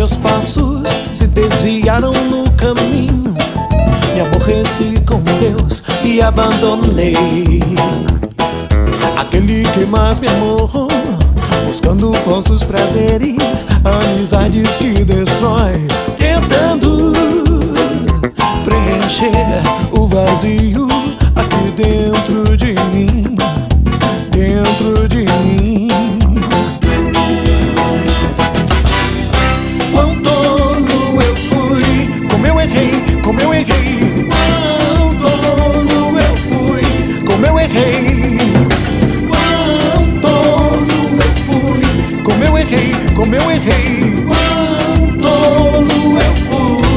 meus passos se desviaram no caminho. Me aborreci com Deus e abandonei aquele que mais me amou, buscando falsos prazeres, amizades que destrói, tentando preencher o vazio aqui dentro de mim, dentro de mim. Quão tolo eu fui, como eu errei, como eu errei. Quão tolo eu fui, como eu errei. Quão tolo eu fui, como eu errei, como eu errei. Quão tolo eu fui.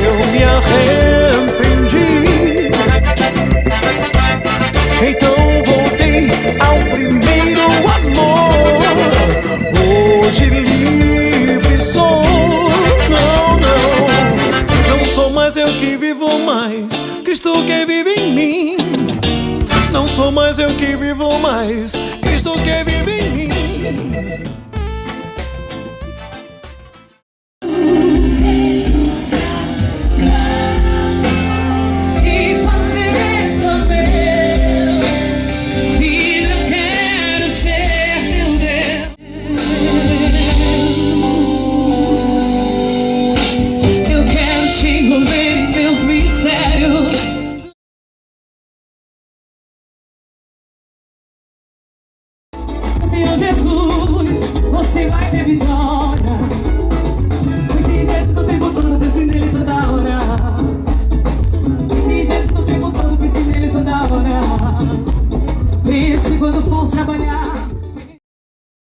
Eu me arrependi, então voltei ao primeiro amor. Hoje livre sou. Não sou mais eu que vivo mais, Cristo que vive em mim. Não sou mais eu que vivo mais, Cristo que vive em mim. Você vai ter vitória, pois sem Jesus o tempo todo pense nele toda hora. Sem Jesus o tempo todo pense nele toda hora. Pense quando for trabalhar.